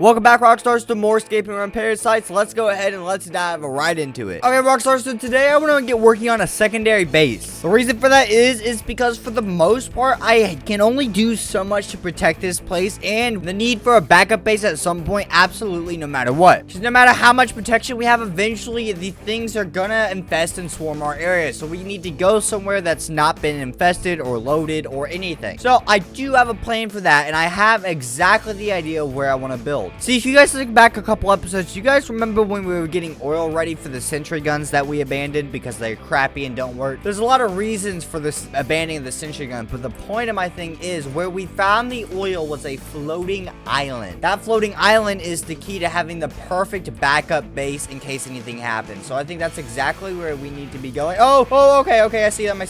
Welcome back, Rockstars, to more Scape and Run Parasites. Let's go ahead and let's dive right into it. Okay, Rockstars, so today I want to get working on a secondary base. The reason for that is because for the most part, I can only do so much to protect this place, and the need for a backup base at some point, absolutely no matter what. Because no matter how much protection we have, eventually the things are gonna infest and swarm our area. So we need to go somewhere that's not been infested or loaded or anything. So I do have a plan for that, and I have exactly the idea of where I want to build. See, if you guys look back a couple episodes, you guys remember when we were getting oil ready for the sentry guns that we abandoned because they're crappy and don't work? There's a lot of reasons for this abandoning the sentry gun, but the point of my thing is where we found the oil was a floating island. That floating island is the key to having the perfect backup base in case anything happens. So I think that's exactly where we need to be going. Okay, I see him.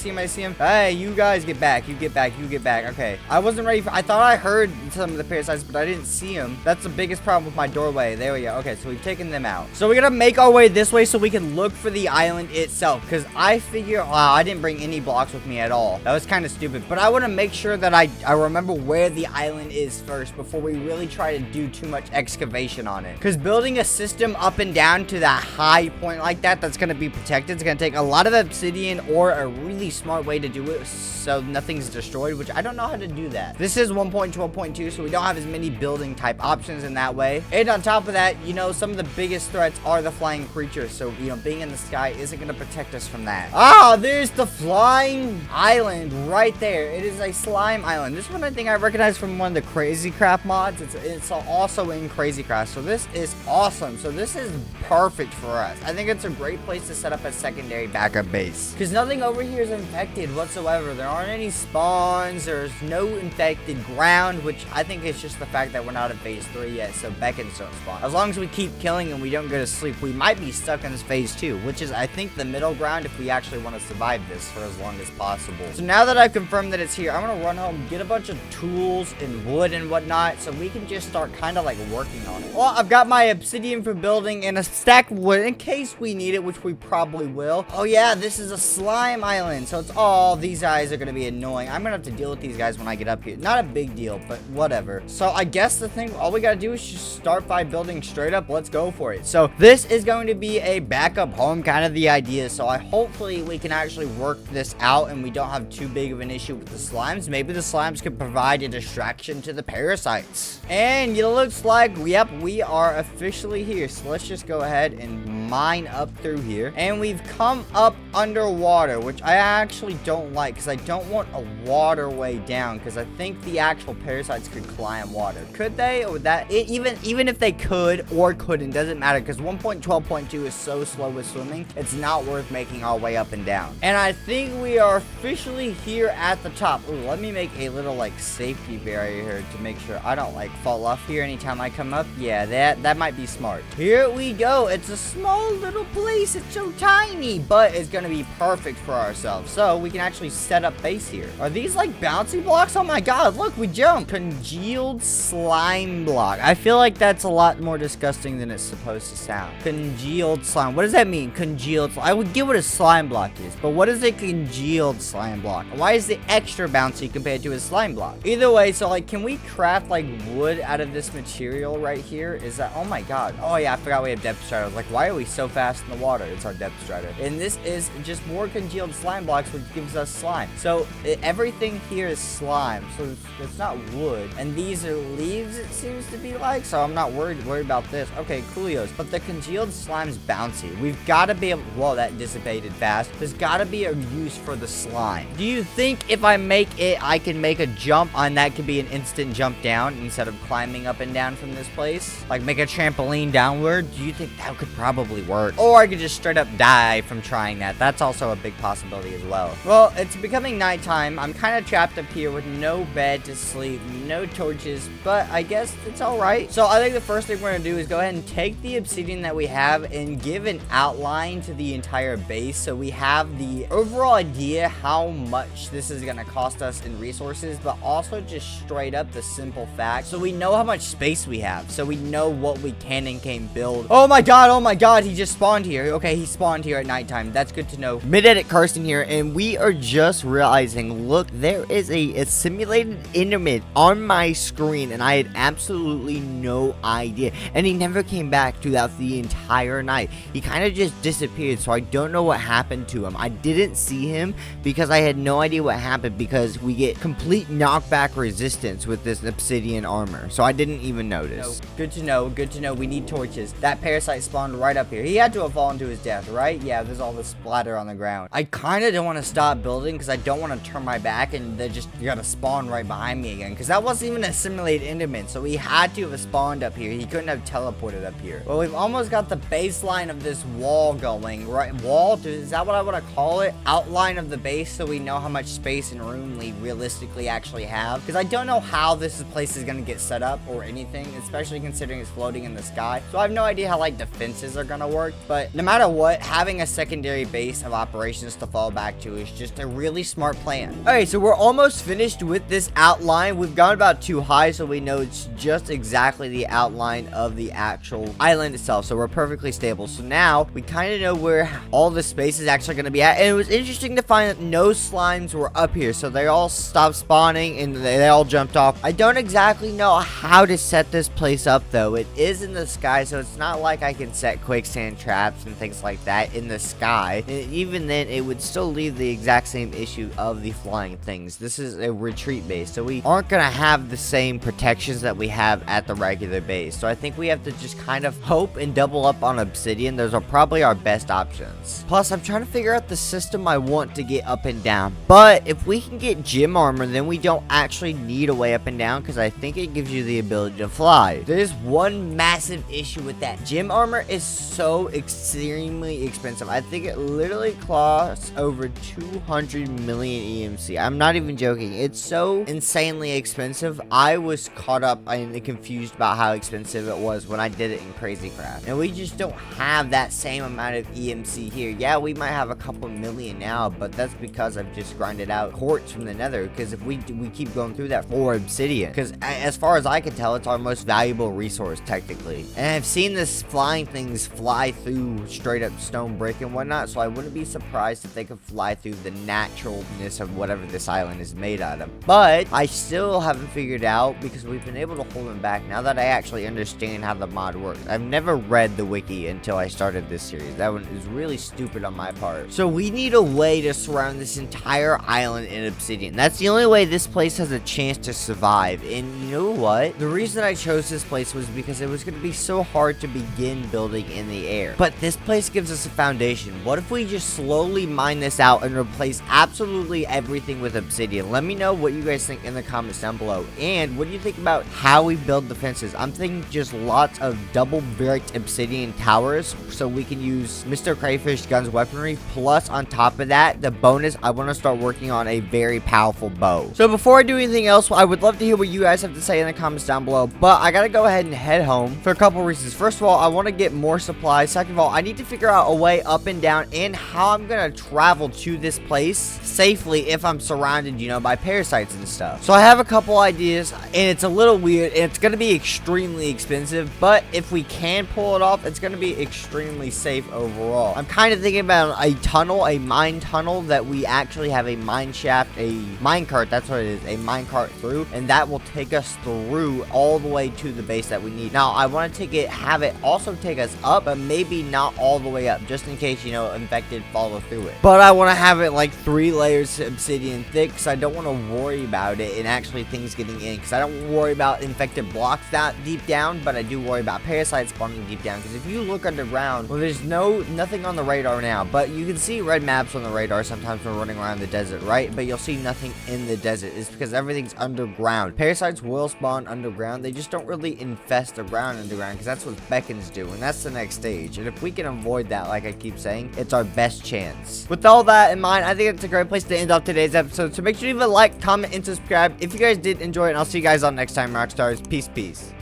Hey, you guys get back. You get back. Okay, I wasn't ready for, I thought I heard some of the parasites, but I didn't see them. That's the biggest problem with my doorway. There we go. Okay, so we've taken them out. So we're gonna make our way this way so we can look for the island itself, because I figure, wow, I didn't bring any blocks with me at all. That was kind of stupid, but I want to make sure that I remember where the island is first before we really try to do too much excavation on it, because building a system up and down to that high point like that that's going to be protected is going to take a lot of obsidian or a really smart way to do it so nothing's destroyed, which I don't know how to do that. This is 1.12.2, so we don't have as many building type options in that way. And on top of that, you know, some of the biggest threats are the flying creatures, so, you know, being in the sky isn't going to protect us from that. Ah, there's the flying island right there. It is a slime island. This one I think I recognize from one of the Crazy Craft mods. It's also in Crazy Craft, so this is awesome. So this is perfect for us. I think it's a great place to set up a secondary backup base, because nothing over here is infected whatsoever. There aren't any spawns. There's no infected ground, which I think is just the fact that we're not in phase 3 yet, so beacons don't spawn. As long as we keep killing and we don't go to sleep, we might be stuck in this phase 2, which is, I think, the middle ground if we actually want to survive this for as long as possible. So now that I've confirmed that it's here, I'm gonna run home, get a bunch of tools and wood and whatnot, so we can just start kind of like working on it. Well, I've got my obsidian for building and a stack of wood in case we need it, which we probably will. Oh yeah, this is a slime island, so it's all these guys are gonna be annoying. I'm gonna have to deal with these guys when I get up here. Not a big deal, but whatever. So I guess the thing, all we gotta do is just start by building straight up. Let's go for it. So this is going to be a backup home, kind of the idea. So hopefully we can actually work this out and we don't have too big of an issue with the slimes. Maybe the slimes could provide a distraction to the parasites. And it looks like, yep, we are officially here. So let's just go ahead and mine up through here. And we've come up underwater, which I actually don't like, because I don't want a waterway down, because I think the actual parasites could climb water. Could they? Or would that, even if they could or couldn't, doesn't matter, because 1.12.2 is so slow with swimming, it's not worth making our way up and down. And I think we are officially here at the top. Ooh, let me make a little like safety barrier here to make sure I don't like fall off here anytime I come up. Yeah, that might be smart. Here we go. It's a small little place. It's so tiny, but it's gonna be perfect for ourselves. So we can actually set up base here. Are these like bouncy blocks? Oh my god, look, we jumped. Congealed slime block. I feel like that's a lot more disgusting than it's supposed to sound. Congealed slime. What does that mean? Congealed slime. I would get what a slime block is, but what is a congealed slime block? Why is it extra bouncy compared to a slime block? Either way, so like, can we craft like wood out of this material right here? Is that, oh my god. Oh yeah, I forgot we have depth strider. Like, why are we so fast in the water? It's our depth strider. And this is just more congealed slime blocks, which gives us slime. So everything here is slime, so it's not wood. And these are leaves, it seems to be like, so I'm not worried about this. Okay, coolios. But the congealed slime's bouncy. We've got to be able, whoa, that dissipated fast. There's got to be a use for the slime. Do you think if I make it, I can make a jump on that could be an instant jump down instead of climbing up and down from this place? Like make a trampoline downward? Do you think that could probably work? Or I could just straight up die from trying that. That's also a big possibility as well. Well, it's becoming nighttime. I'm kind of trapped up here with no bed to sleep, no torches, but I guess it's all right. So I think the first thing we're gonna do is go ahead and take the obsidian that we have and give an outline to the entire base, so we have the overall idea how much this is gonna cost us in resources, but also just straight up the simple fact, so we know how much space we have, so we know what we can and can't build. Oh my god, he just spawned here. Okay, he spawned here at nighttime. That's good to know. Mid-edit Carson here, and we are just realizing, look, there is a simulated enderman on my screen, and I had absolutely no idea. And he never came back throughout the entire night. He kind of just disappeared, so I don't know what happened to him. I didn't see him because I had no idea what happened, because we get complete knockback resistance with this obsidian armor, so I didn't even notice. Good to know. Good to know. We need torches. That parasite spawned right up here. He had to have fallen to his death, right? Yeah, there's all this splatter on the ground. I kind of don't want to stop building because I don't want to turn my back and they just gotta spawn right behind me again, because that wasn't even a simulated enderman, so he had to have spawned up here. He couldn't have teleported up here. Well, we've almost got the baseline of this wall going, right? Wall, is that what I want to call it? Outline of the base, so we know how much space and room we realistically actually have, because I don't know how this place is going to get set up or anything, especially considering it's floating in the sky. So I have no idea how like defenses are going to work, but no matter what, having a secondary base of operations to fall back to is just a really smart plan. Alright, so we're almost finished with this outline. We've gone about too high, so we know it's just exactly the outline of the actual island itself, so we're perfectly stable. So now we kind of know where all the space is actually going to be at, and it was interesting to find that no slimes were up here, so they all stopped spawning and they all jumped off. I don't exactly know how to set this place up though. It is in the sky, so it's not like I can set quicksand traps and things like that in the sky, and even then it would still leave the exact same issue of the flying things. This is a retreat base, so we aren't going to have the same protections that we have at the regular base, so I think we have to just kind of hope and double up on obsidian. Those are probably our best options. Plus, I'm trying to figure out the system I want to get up and down, but if we can get gym armor, then we don't actually need a way up and down, because I think it gives you the ability to fly. There's one massive issue with that. Gym armor is so extremely expensive. I think it literally costs over 200 million EMC. I'm not even joking. It's so insanely expensive. I was caught up and confused about how expensive it was when I did it in Crazy Craft, and we just don't have that same amount of EMC here. Yeah, we might have a couple million now, but that's because I've just grinded out quartz from the nether, because if we keep going through that for obsidian, because as far as I can tell, it's our most valuable resource technically. And I've seen this flying things fly through straight up stone brick and whatnot, so I wouldn't be surprised if they could fly through the naturalness of whatever this island is made out of. But I still haven't figured out, because we've been able to hold them back now that I actually understand how the mod works. I've never read the wiki until I started this series. That one is really stupid on my part. So we need a way to surround this entire island in obsidian. That's the only way this place has a chance to survive. And you know what? The reason I chose this place was because it was going to be so hard to begin building in the air. But this place gives us a foundation. What if we just slowly mine this out and replace absolutely everything with obsidian? Let me know what you guys think in the comments down below. And what do you think about how we build the fences? I'm thinking just lots of double bricked obsidian towers, so we can use Mr. Crayfish Gun's weaponry. Plus, on top of that, the bonus, I want to start working on a very powerful bow. So before I do anything else, I would love to hear what you guys have to say in the comments down below. But I gotta go ahead and head home for a couple reasons. First of all, I want to get more supplies. Second of all, I need to figure out a way up and down and how I'm gonna travel to this place safely if I'm surrounded, you know, by parasites and stuff. So I have a couple ideas, and it's a little weird, and it's gonna be extremely expensive, but if we can pull it off, it's gonna be extremely safe overall. I'm kind of thinking about a tunnel, a mine tunnel, that we actually have a mine shaft, a mine cart, that's what it is, a mine cart through, and that will take us through all the way to the base that we need. Now, I want to have it also take us up, but maybe not all the way up, just in case, you know, infected follow through it. But I want to have it like 3 layers obsidian thick, because I don't want to worry about it and actually things getting in, because I don't worry about infected blocks that deep down, but I do worry about parasites spawning deep down. Because if you look underground, well, there's nothing on the radar now, but you can see red maps on the radar sometimes when we're running around the desert, right? But you'll see nothing in the desert. It's because everything's underground. Parasites will spawn underground. They just don't really infest the ground underground, because that's what beckons do, and that's the next stage. And if we can avoid that, like I keep saying, it's our best chance. With all that in mind, I think it's a great place to end off today's episode. So make sure you leave a like, comment, and subscribe if you guys did enjoy it, and I'll see you guys on next time, Rockstars. Peace.